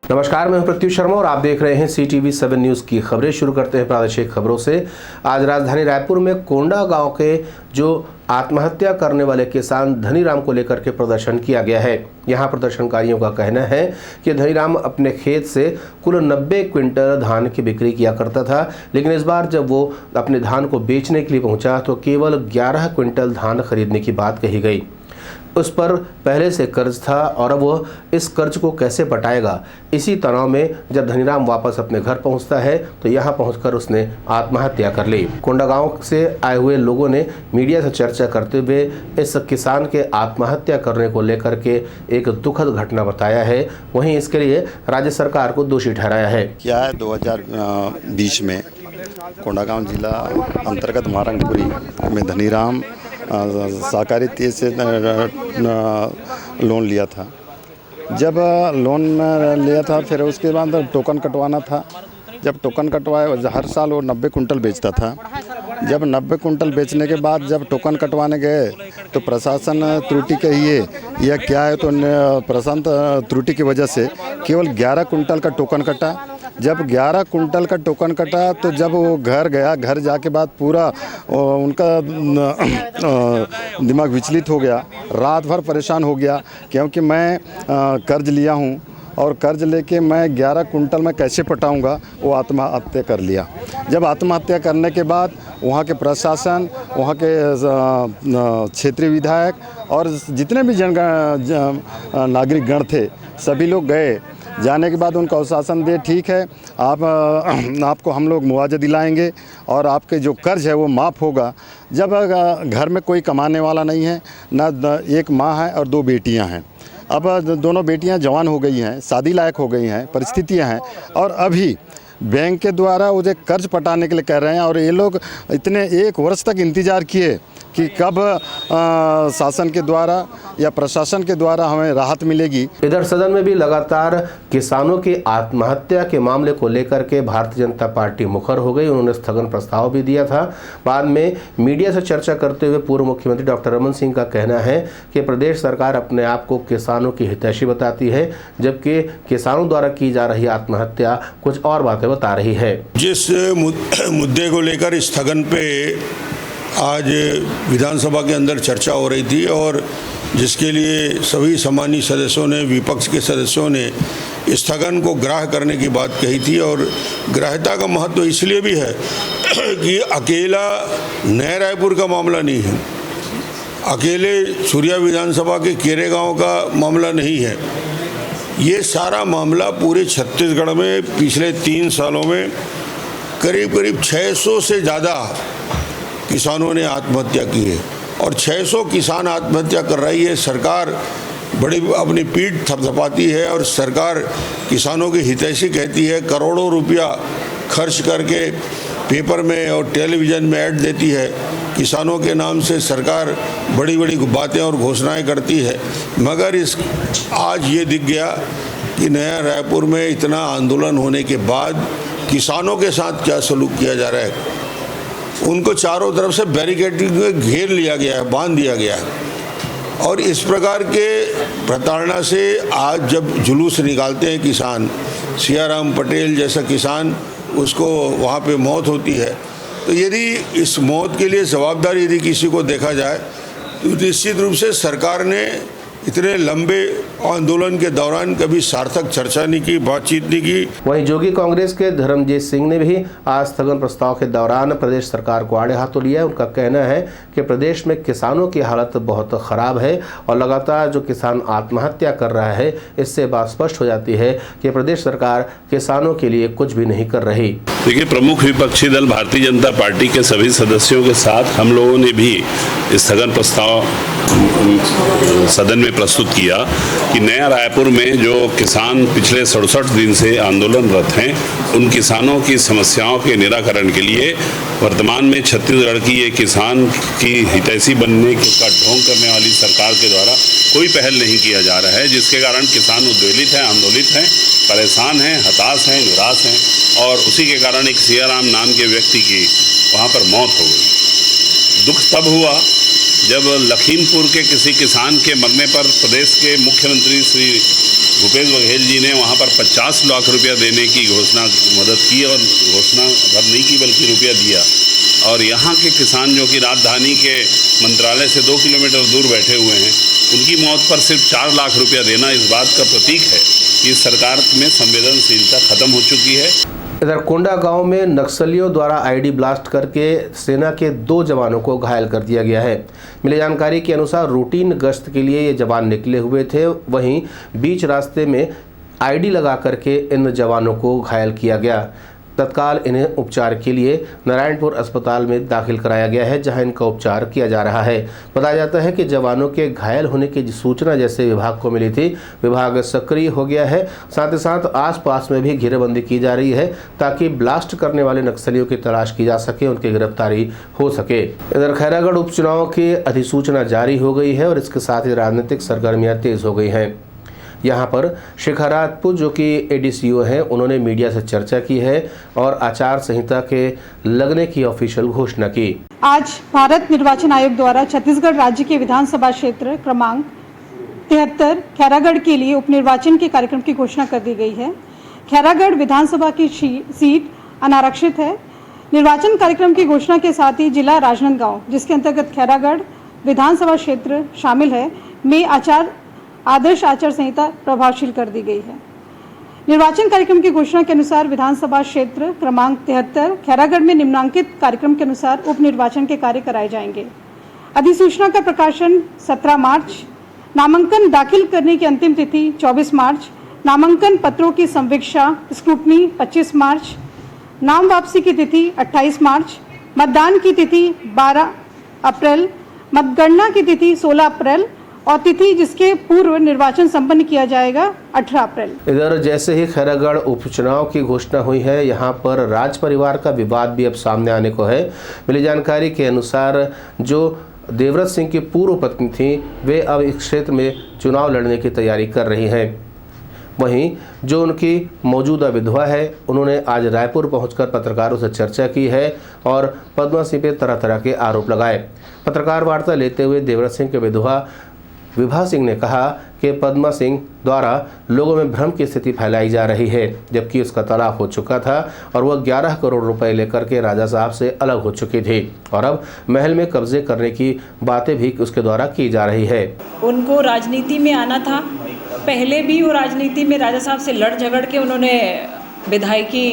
नमस्कार, मैं हूं प्रत्युष शर्मा और आप देख रहे हैं CTV7 न्यूज़ की खबरें। शुरू करते हैं प्रादेशिक खबरों से। आज राजधानी रायपुर में कोंडा गांव के जो आत्महत्या करने वाले किसान धनीराम को लेकर के प्रदर्शन किया गया है। यहां प्रदर्शनकारियों का कहना है कि धनीराम अपने खेत से कुल 90 क्विंटल धान की बिक्री किया करता था, लेकिन इस बार जब वो अपने धान को बेचने के लिए पहुंचा तो केवल 11 क्विंटल धान खरीदने की बात कही गई। उस पर पहले से कर्ज था और अब वो इस कर्ज को कैसे पटाएगा। इसी तनाव में जब धनीराम वापस अपने घर पहुंचता है तो यहां पहुंचकर उसने आत्महत्या कर ली। कोंडा गांव से आए हुए लोगों ने मीडिया से चर्चा करते हुए इस किसान के आत्महत्या करने को लेकर के एक दुखद घटना बताया है। वहीं इसके लिए राज्य सरकार को दोषी ठहराया है। क्या है 2020 में कोंडा गांव जिला अंतर्गत मारंगपुरी में धनीराम सहकारिता से लोन लिया था। जब लोन लिया था फिर उसके बाद टोकन कटवाना था। जब टोकन कटवाया हर साल वो 90 कुंटल बेचता था। जब 90 कुंटल बेचने के बाद जब टोकन कटवाने गए तो प्रशासन त्रुटि कही है या क्या है, तो प्रशासन त्रुटि की वजह से केवल 11 कुंटल का टोकन कटा। जब 11 कुंटल का टोकन कटा तो जब वो घर गया, घर जाके बाद पूरा उनका दिमाग विचलित हो गया, रात भर परेशान हो गया, क्योंकि मैं कर्ज लिया हूँ और कर्ज लेके मैं 11 कुंटल में कैसे पटाऊंगा। वो आत्महत्या कर लिया। जब आत्महत्या करने के बाद वहाँ के प्रशासन, वहाँ के क्षेत्रीय विधायक और जितने भी नागरिक गण थे सभी लोग गए। जाने के बाद उनको आश्वासन दिए, ठीक है आपको हम लोग मुआवजा दिलाएंगे और आपके जो कर्ज है वो माफ़ होगा। जब घर में कोई कमाने वाला नहीं है, ना एक माँ है और 2 बेटियां हैं। अब दोनों बेटियां जवान हो गई हैं, शादी लायक हो गई हैं, परिस्थितियां हैं और अभी बैंक के द्वारा मुझे कर्ज पटाने के लिए कह रहे हैं। और ये लोग इतने 1 वर्ष तक इंतज़ार किए कि कब शासन के द्वारा या प्रशासन के द्वारा हमें राहत मिलेगी। इधर सदन में भी लगातार किसानों की आत्महत्या के मामले को लेकर के भारतीय जनता पार्टी मुखर हो गई। उन्होंने स्थगन प्रस्ताव भी दिया था। बाद में मीडिया से चर्चा करते हुए पूर्व मुख्यमंत्री डॉक्टर रमन सिंह का कहना है कि प्रदेश सरकार अपने आप को किसानों की हितैषी बताती है, जबकि किसानों द्वारा की जा रही आत्महत्या कुछ और बातें बता रही है। जिस मुद्दे को लेकर स्थगन पे आज विधानसभा के अंदर चर्चा हो रही थी और जिसके लिए सभी सम्मानीय सदस्यों ने, विपक्ष के सदस्यों ने स्थगन को ग्राह्य करने की बात कही थी। और ग्राह्यता का महत्व इसलिए भी है कि अकेला नया रायपुर का मामला नहीं है, अकेले सूर्या विधानसभा के केरे गांव का मामला नहीं है। ये सारा मामला पूरे छत्तीसगढ़ में पिछले 3 सालों में करीब 600 से ज़्यादा किसानों ने आत्महत्या की है और 600 किसान आत्महत्या कर रही है। सरकार बड़ी अपनी पीठ थपथपाती है और सरकार किसानों की हितैषी कहती है, करोड़ों रुपया खर्च करके पेपर में और टेलीविज़न में ऐड देती है। किसानों के नाम से सरकार बड़ी बड़ी बातें और घोषणाएं करती है, मगर आज ये दिख गया कि नया रायपुर में इतना आंदोलन होने के बाद किसानों के साथ क्या सलूक किया जा रहा है। उनको चारों तरफ से बैरिकेडिंग में घेर लिया गया है, बांध दिया गया है। और इस प्रकार के प्रताड़ना से आज जब जुलूस निकालते हैं किसान, सियाराम पटेल जैसा किसान, उसको वहाँ पे मौत होती है, तो यदि इस मौत के लिए जवाबदार यदि किसी को देखा जाए तो निश्चित रूप से सरकार ने इतने लंबे आंदोलन के दौरान कभी सार्थक चर्चा नहीं की, बातचीत नहीं की। वहीं जोगी कांग्रेस के धर्मजीत सिंह ने भी आज स्थगन प्रस्ताव के दौरान प्रदेश सरकार को आड़े हाथों लिया। उनका कहना है कि प्रदेश में किसानों की हालत बहुत खराब है और लगातार जो किसान आत्महत्या कर रहा है, इससे बात स्पष्ट हो जाती है कि प्रदेश सरकार किसानों के लिए कुछ भी नहीं कर रही। देखिए, प्रमुख विपक्षी दल भारतीय जनता पार्टी के सभी सदस्यों के साथ हम लोगों ने भी स्थगन प्रस्ताव सदन में प्रस्तुत किया कि नया रायपुर में जो किसान पिछले 67 दिन से आंदोलनरत हैं, उन किसानों की समस्याओं के निराकरण के लिए वर्तमान में छत्तीसगढ़ की ये किसान की हितैषी बनने का ढोंग करने वाली सरकार के द्वारा कोई पहल नहीं किया जा रहा है, जिसके कारण किसान उद्वेलित हैं, आंदोलित हैं, परेशान हैं, हताश हैं, निराश हैं। और उसी के कारण एक सियाराम नाम के व्यक्ति की वहाँ पर मौत हो गई। दुख तब हुआ जब लखीमपुर के किसी किसान के मरने पर प्रदेश के मुख्यमंत्री श्री भूपेश बघेल जी ने वहाँ पर 50 लाख रुपया देने की घोषणा मदद की, और घोषणा भर नहीं की बल्कि रुपया दिया, और यहाँ के किसान जो कि राजधानी के मंत्रालय से 2 किलोमीटर दूर बैठे हुए हैं, उनकी मौत पर सिर्फ 4 लाख रुपया देना इस बात का प्रतीक है कि इस सरकार में संवेदनशीलता खत्म हो चुकी है। इधर कोंडा गांव में नक्सलियों द्वारा आईडी ब्लास्ट करके सेना के 2 जवानों को घायल कर दिया गया है। मिली जानकारी के अनुसार रूटीन गश्त के लिए ये जवान निकले हुए थे, वहीं बीच रास्ते में आईडी लगा करके इन जवानों को घायल किया गया। तत्काल इन्हें उपचार के लिए नारायणपुर अस्पताल में दाखिल कराया गया है, जहां इनका उपचार किया जा रहा है। बताया जाता है कि जवानों के घायल होने की सूचना जैसे विभाग को मिली थी, विभाग सक्रिय हो गया है। साथ ही साथ आसपास में भी घेरेबंदी की जा रही है ताकि ब्लास्ट करने वाले नक्सलियों की तलाश की जा सके, उनकी गिरफ्तारी हो सके। इधर खैरागढ़ उपचुनाव की अधिसूचना जारी हो गई है और इसके साथ ही राजनीतिक सरगर्मियां तेज हो गई हैं। यहाँ पर शिखा राजपूत जो कि एडीसीओ हैं, उन्होंने मीडिया से चर्चा की है और आचार संहिता के लगने की ऑफिशियल घोषणा की। आज भारत निर्वाचन आयोग द्वारा छत्तीसगढ़ राज्य के विधानसभा क्षेत्र क्रमांक 73 खैरागढ़ के लिए उपनिर्वाचन के कार्यक्रम की घोषणा कर दी गई है। खैरागढ़ विधानसभा की सीट अनारक्षित है। निर्वाचन कार्यक्रम की घोषणा के साथ ही जिला राजनांदगांव, जिसके अंतर्गत खैरागढ़ विधानसभा क्षेत्र शामिल है, में आदर्श आचार संहिता प्रभावशील कर दी गई है। निर्वाचन कार्यक्रम की घोषणा के अनुसार विधानसभा क्षेत्र क्रमांक 73 खैरागढ़ में निम्नांकित कार्यक्रम के अनुसार उप निर्वाचन के कार्य कराए जाएंगे। अधिसूचना का प्रकाशन 17 मार्च, नामांकन दाखिल करने की अंतिम तिथि 24 मार्च, नामांकन पत्रों की संवीक्षा स्क्रूटनी 25 मार्च, नाम वापसी की तिथि 28 मार्च, मतदान की तिथि 12 अप्रैल, मतगणना की तिथि 16 अप्रैल और तिथि जिसके पूर्व निर्वाचन संपन्न किया जाएगा 18 अप्रैल। इधर जैसे ही खैरागढ़ उपचुनाव की घोषणा हुई है, यहाँ पर राज परिवार का विवाद भी अब सामने आने को है। मिली जानकारी के अनुसार जो देवव्रत सिंह की पूर्व पत्नी थी, वे अब इस क्षेत्र में चुनाव लड़ने की तैयारी कर रही हैं। वहीं जो उनकी मौजूदा विधवा है, उन्होंने आज रायपुर पहुंचकर पत्रकारों से चर्चा की है और पद्मा सिंह पर तरह तरह के आरोप लगाए। पत्रकार वार्ता लेते हुए देवव्रत सिंह के विधवा विभा सिंह ने कहा कि पद्मा सिंह द्वारा लोगों में भ्रम की स्थिति फैलाई जा रही है, जबकि उसका तलाक हो चुका था और वह 11 करोड़ रुपए लेकर के राजा साहब से अलग हो चुकी थी और अब महल में कब्जे करने की बातें भी उसके द्वारा की जा रही है। उनको राजनीति में आना था, पहले भी वो राजनीति में राजा साहब से लड़ झगड़ के उन्होंने विधायकी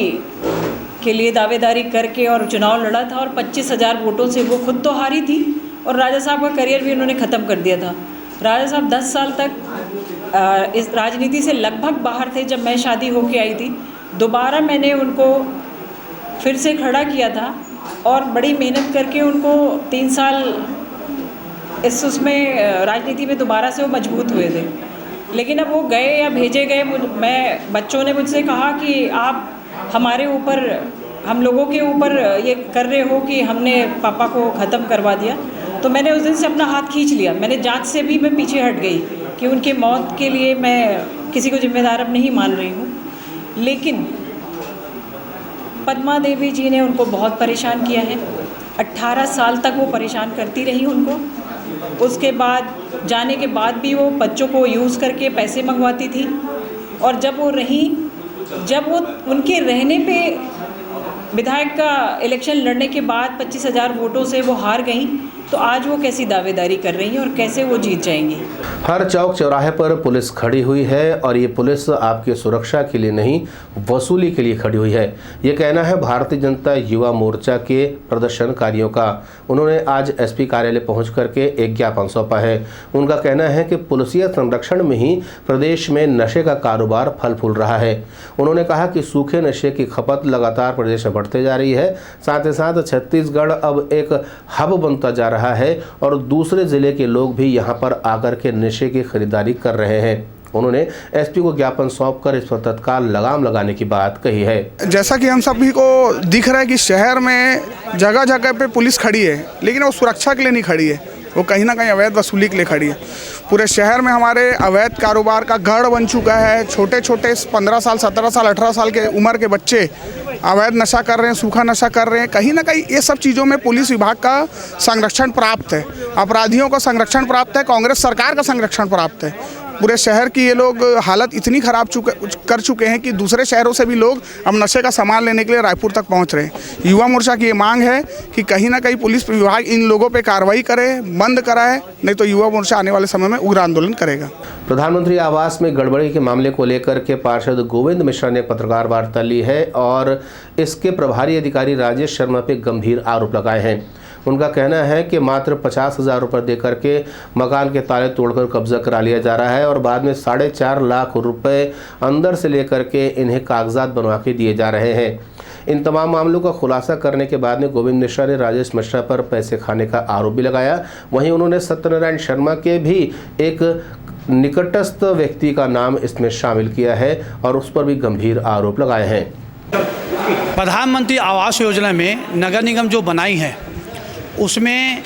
के लिए दावेदारी करके और चुनाव लड़ा था और 25,000 वोटों से वो खुद तो हारी थी और राजा साहब का करियर भी उन्होंने ख़त्म कर दिया था। राजा साहब 10 साल तक इस राजनीति से लगभग बाहर थे। जब मैं शादी होके आई थी, दोबारा मैंने उनको फिर से खड़ा किया था और बड़ी मेहनत करके उनको 3 साल उसमें राजनीति में दोबारा से वो मजबूत हुए थे। लेकिन अब वो गए या भेजे गए, बच्चों ने मुझसे कहा कि आप हमारे ऊपर, हम लोगों के ऊपर ये कर रहे हो कि हमने पापा को ख़त्म करवा दिया। तो मैंने उस दिन से अपना हाथ खींच लिया। मैंने जांच से भी मैं पीछे हट गई कि उनके मौत के लिए मैं किसी को जिम्मेदार अब नहीं मान रही हूँ। लेकिन पद्मा देवी जी ने उनको बहुत परेशान किया है। 18 साल तक वो परेशान करती रही उनको। उसके बाद जाने के बाद भी वो बच्चों को यूज़ करके पैसे मंगवाती थी और जब वो उनके रहने पे विधायक का इलेक्शन लड़ने के बाद 25,000 वोटों से वो हार गई, तो आज वो कैसी दावेदारी कर रही हैं और कैसे वो जीत जाएंगी। हर चौक चौराहे पर पुलिस खड़ी हुई है और ये पुलिस आपकी सुरक्षा के लिए नहीं, वसूली के लिए खड़ी हुई है, ये कहना है भारतीय जनता युवा मोर्चा के प्रदर्शनकारियों का। उन्होंने आज एसपी कार्यालय पहुंच करके एक ज्ञापन सौंपा है। उनका कहना है कि पुलिसिया संरक्षण में ही प्रदेश में नशे का कारोबार फल फूल रहा है। उन्होंने कहा कि सूखे नशे की खपत लगातार प्रदेश में बढ़ते जा रही है। साथ ही साथ छत्तीसगढ़ अब एक हब बनता जा रहा है और दूसरे जिले के लोग भी यहां पर आकर के नशे की खरीदारी कर रहे हैं। उन्होंने एसपी को ज्ञापन सौंपकर इस पर तत्काल लगाम लगाने की बात कही है। जैसा कि हम सभी को दिख रहा है कि शहर में जगह जगह पे पुलिस खड़ी है, लेकिन वो सुरक्षा के लिए नहीं खड़ी है, वो कहीं ना कहीं अवैध वसूली के लिए खड़ी है। पूरे शहर में हमारे अवैध कारोबार का गढ़ बन चुका है। छोटे छोटे 15 साल, 17 साल, 18 साल के उम्र के बच्चे अवैध नशा कर रहे हैं, सूखा नशा कर रहे हैं, कहीं ना कहीं ये सब चीज़ों में पुलिस विभाग का संरक्षण प्राप्त है, अपराधियों का संरक्षण प्राप्त है, कांग्रेस सरकार का संरक्षण प्राप्त है। पूरे शहर की ये लोग हालत इतनी ख़राब कर चुके हैं कि दूसरे शहरों से भी लोग अब नशे का सामान लेने के लिए रायपुर तक पहुंच रहे हैं। युवा मोर्चा की ये मांग है कि कहीं ना कहीं पुलिस विभाग इन लोगों पे कार्रवाई करे, बंद कराए, नहीं तो युवा मोर्चा आने वाले समय में उग्र आंदोलन करेगा। प्रधानमंत्री आवास में गड़बड़ी के मामले को लेकर के पार्षद गोविंद मिश्रा ने पत्रकार वार्ता ली है और इसके प्रभारी अधिकारी राजेश शर्मा पे गंभीर आरोप लगाए हैं। उनका कहना है कि मात्र 50,000 रुपये देकर के मकान के ताले तोड़कर कब्जा करा लिया जा रहा है और बाद में 4.5 लाख रुपए अंदर से लेकर के इन्हें कागजात बनवा के दिए जा रहे हैं। इन तमाम मामलों का खुलासा करने के बाद में गोविंद मिश्रा ने राजेश मिश्रा पर पैसे खाने का आरोप भी लगाया। वहीं उन्होंने सत्यनारायण शर्मा के भी एक निकटस्थ व्यक्ति का नाम इसमें शामिल किया है और उस पर भी गंभीर आरोप लगाए हैं। प्रधानमंत्री आवास योजना में नगर निगम जो बनाई है उसमें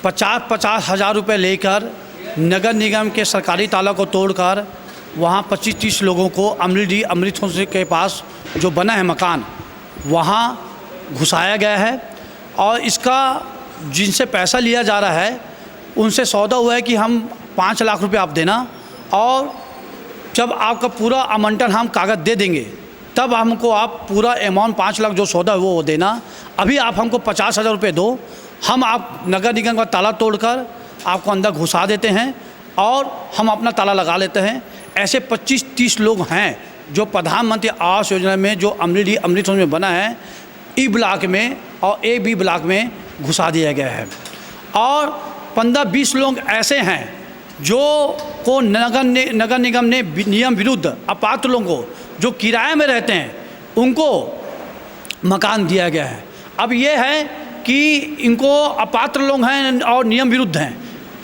50-50 हज़ार रुपये लेकर नगर निगम के सरकारी ताला को तोड़कर वहाँ 25-30 लोगों को अमृतसर से के पास जो बना है मकान वहाँ घुसाया गया है और इसका जिनसे पैसा लिया जा रहा है उनसे सौदा हुआ है कि हम 5 लाख रुपए आप देना और जब आपका पूरा आवंटन हम कागज़ दे देंगे तब हमको आप पूरा अमाउंट 5 लाख जो सौदा है वो देना। अभी आप हमको 50,000 रुपये दो, हम आप नगर निगम का ताला तोड़कर आपको अंदर घुसा देते हैं और हम अपना ताला लगा लेते हैं। ऐसे 25-30 लोग हैं जो प्रधानमंत्री आवास योजना में जो अमृतसर में बना है ई ब्लॉक में और ए बी ब्लॉक में घुसा दिया गया है और 15-20 लोग ऐसे हैं जो को नगर निगम ने नियम विरुद्ध अपात्र लोगों को जो किराए में रहते हैं उनको मकान दिया गया है। अब ये है कि इनको अपात्र लोग हैं और नियम विरुद्ध हैं,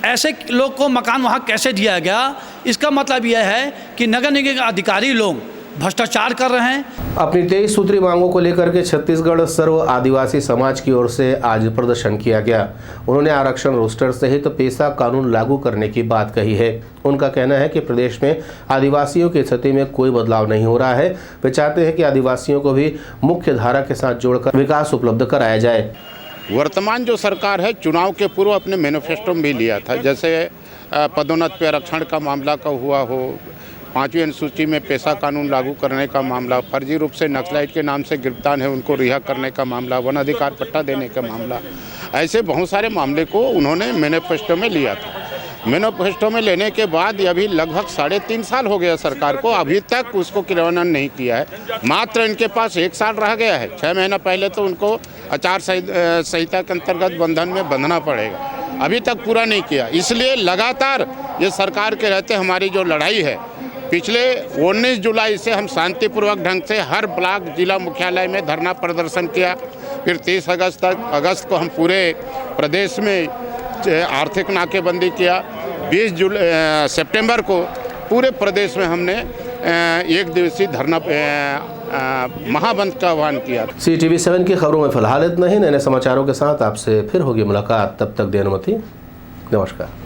ऐसे लोग को मकान वहाँ कैसे दिया गया? इसका मतलब यह है कि नगर निगम के अधिकारी लोग भ्रष्टाचार कर रहे हैं। अपनी 23 सूत्री मांगों को लेकर के छत्तीसगढ़ सर्व आदिवासी समाज की ओर से आज प्रदर्शन किया गया। उन्होंने आरक्षण रोस्टर सहित पेशा कानून लागू करने की बात कही है। उनका कहना है कि प्रदेश में आदिवासियों की स्थिति में कोई बदलाव नहीं हो रहा है। वे चाहते हैं कि आदिवासियों को भी मुख्य धारा के साथ जोड़कर विकास उपलब्ध कराया जाए। वर्तमान जो सरकार है चुनाव के पूर्व अपने मैनिफेस्टो में भी लिया था, जैसे पदोन्नत पे आरक्षण का मामला का हुआ हो, 5वीं अनुसूची में पेशा कानून लागू करने का मामला, फर्जी रूप से नक्सलाइट के नाम से गिरफ्तार है उनको रिहा करने का मामला, वन अधिकार पट्टा देने का मामला, ऐसे बहुत सारे मामले को उन्होंने मैनिफेस्टो में लिया था। मैनिफेस्टो में लेने के बाद अभी लगभग 3.5 साल हो गया सरकार को, अभी तक उसको क्रियान्वयन नहीं किया है। मात्र इनके पास 1 साल रह गया है। 6 महीना पहले तो उनको आचार संहिता के अंतर्गत बंधन में बंधना पड़ेगा, अभी तक पूरा नहीं किया। इसलिए लगातार ये सरकार के रहते हमारी जो लड़ाई है, पिछले 19 जुलाई से हम शांतिपूर्वक ढंग से हर ब्लॉक जिला मुख्यालय में धरना प्रदर्शन किया। फिर 30 अगस्त को हम पूरे प्रदेश में आर्थिक नाकेबंदी किया। 20 सितंबर को पूरे प्रदेश में हमने 1 दिवसीय धरना महाबंद का आह्वान किया। CTV7 की खबरों में फिलहाल इतना ही। नए समाचारों के साथ आपसे फिर होगी मुलाकात। तब तक देर अनुमति। नमस्कार।